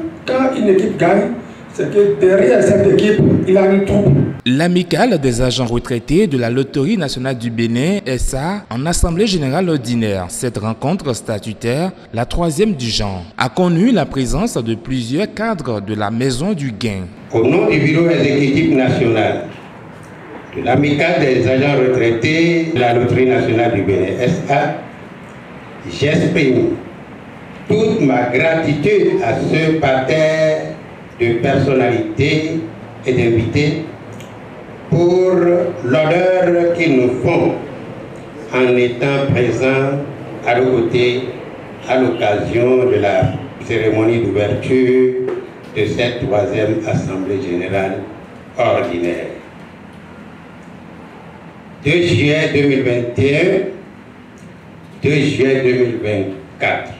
Quand une équipe gagne, c'est que derrière cette équipe, il a une troupe. L'amicale des agents retraités de la Loterie nationale du Bénin SA en assemblée générale ordinaire. Cette rencontre statutaire, la troisième du genre, a connu la présence de plusieurs cadres de la Maison du Gain. Au nom du bureau exécutif national de l'amicale des agents retraités de la Loterie nationale du Bénin SA, j'exprime toute ma gratitude à ce parterre de personnalités et d'invités pour l'honneur qu'ils nous font en étant présents à nos côtés à l'occasion de la cérémonie d'ouverture de cette troisième Assemblée générale ordinaire. 2 juillet 2021, 2 juillet 2024.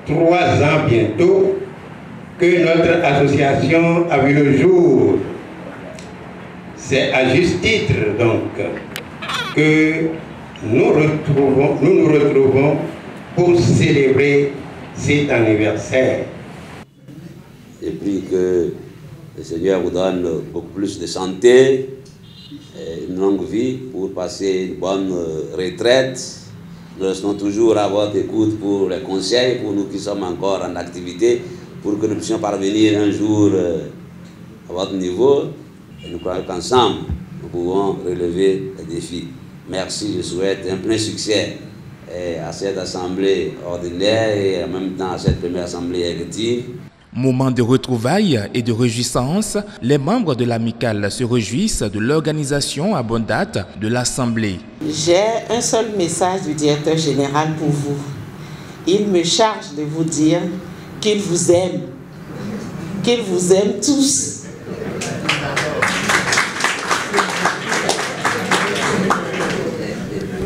3 ans bientôt que notre association a vu le jour. C'est à juste titre donc que nous nous retrouvons pour célébrer cet anniversaire. Et puis que le Seigneur vous donne beaucoup plus de santé, une longue vie pour passer une bonne retraite. Nous restons toujours à votre écoute pour les conseils, pour nous qui sommes encore en activité, pour que nous puissions parvenir un jour à votre niveau. Et nous croyons qu'ensemble, nous pouvons relever les défis. Merci, je souhaite un plein succès à cette assemblée ordinaire et en même temps à cette première assemblée exécutive. Moment de retrouvailles et de réjouissance, les membres de l'amicale se réjouissent de l'organisation à bonne date de l'Assemblée. J'ai un seul message du directeur général pour vous. Il me charge de vous dire qu'il vous aime tous.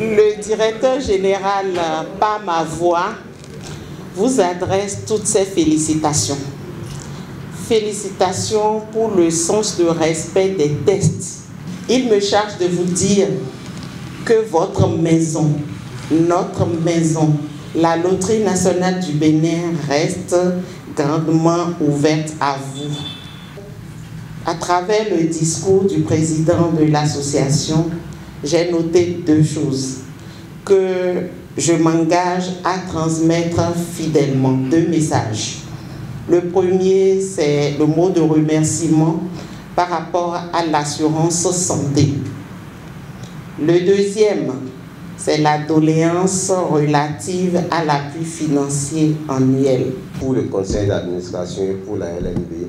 Le directeur général, par ma voix, vous adresse toutes ses félicitations. Félicitations pour le sens de respect des tests. Il me charge de vous dire que votre maison, notre maison, la Loterie nationale du Bénin reste grandement ouverte à vous. À travers le discours du président de l'association, j'ai noté 2 choses que je m'engage à transmettre fidèlement, 2 messages. Le premier, c'est le mot de remerciement par rapport à l'assurance santé. Le deuxième, c'est la doléance relative à l'appui financier annuel. Pour le conseil d'administration et pour la LNB,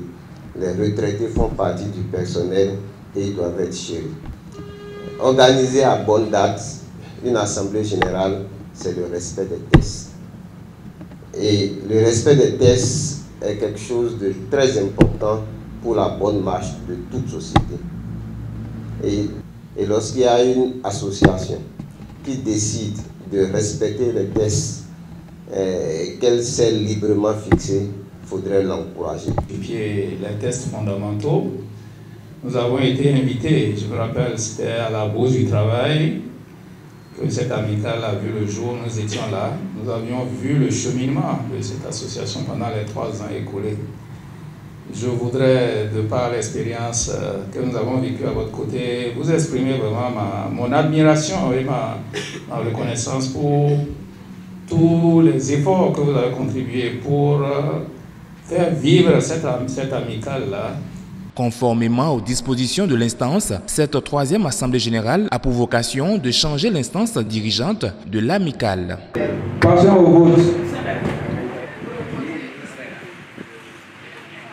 les retraités font partie du personnel et ils doivent être chéris. Organiser à bonne date une assemblée générale, c'est le respect des tests. Et le respect des tests est quelque chose de très important pour la bonne marche de toute société. Et lorsqu'il y a une association qui décide de respecter les tests qu'elle s'est librement fixés, il faudrait l'encourager. Et puis les tests fondamentaux, nous avons été invités, je me rappelle, c'était à la Bourse du Travail, que cette amicale a vu le jour, nous étions là, nous avions vu le cheminement de cette association pendant les 3 ans écoulés. Je voudrais, de par l'expérience que nous avons vécue à votre côté, vous exprimer vraiment mon admiration et ma reconnaissance pour tous les efforts que vous avez contribué pour faire vivre cette amicale-là. Conformément aux dispositions de l'instance, cette troisième Assemblée générale a pour vocation de changer l'instance dirigeante de l'amicale. Passons au vote.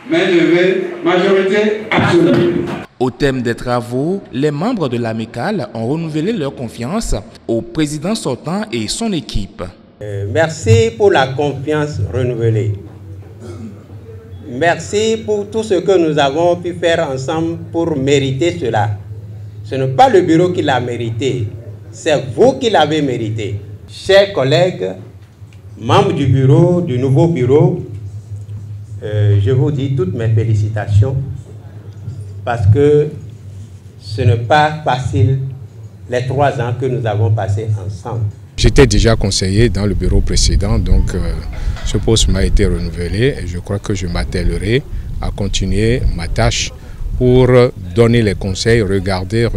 Main levée, majorité absolue. Au thème des travaux, les membres de l'amicale ont renouvelé leur confiance au président sortant et son équipe. Merci pour la confiance renouvelée. Merci pour tout ce que nous avons pu faire ensemble pour mériter cela. Ce n'est pas le bureau qui l'a mérité, c'est vous qui l'avez mérité. Chers collègues, membres du bureau, du nouveau bureau, je vous dis toutes mes félicitations parce que ce n'est pas facile les 3 ans que nous avons passés ensemble. J'étais déjà conseiller dans le bureau précédent, donc ce poste m'a été renouvelé et je crois que je m'attellerai à continuer ma tâche pour donner les conseils, regarder,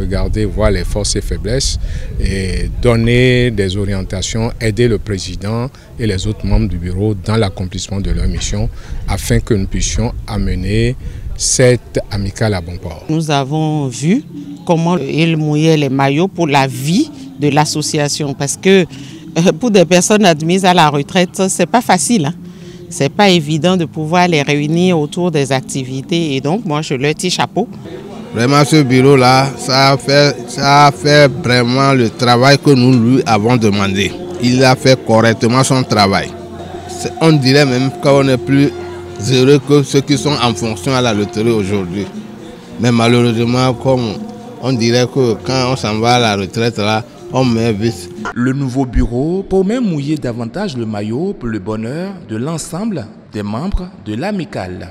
voir les forces et faiblesses et donner des orientations, aider le président et les autres membres du bureau dans l'accomplissement de leur mission afin que nous puissions amener cette amicale à bon port. Nous avons vu comment il mouillait les maillots pour la vie de l'association parce que pour des personnes admises à la retraite, c'est pas facile. Hein? C'est pas évident de pouvoir les réunir autour des activités et donc moi je leur tire chapeau. Vraiment ce bureau-là, ça a fait vraiment le travail que nous lui avons demandé. Il a fait correctement son travail. On dirait même qu'on est plus heureux que ceux qui sont en fonction à la loterie aujourd'hui. Mais malheureusement, comme on dirait que quand on s'en va à la retraite là, on met vite. Le nouveau bureau promet mouiller davantage le maillot pour le bonheur de l'ensemble des membres de l'amicale.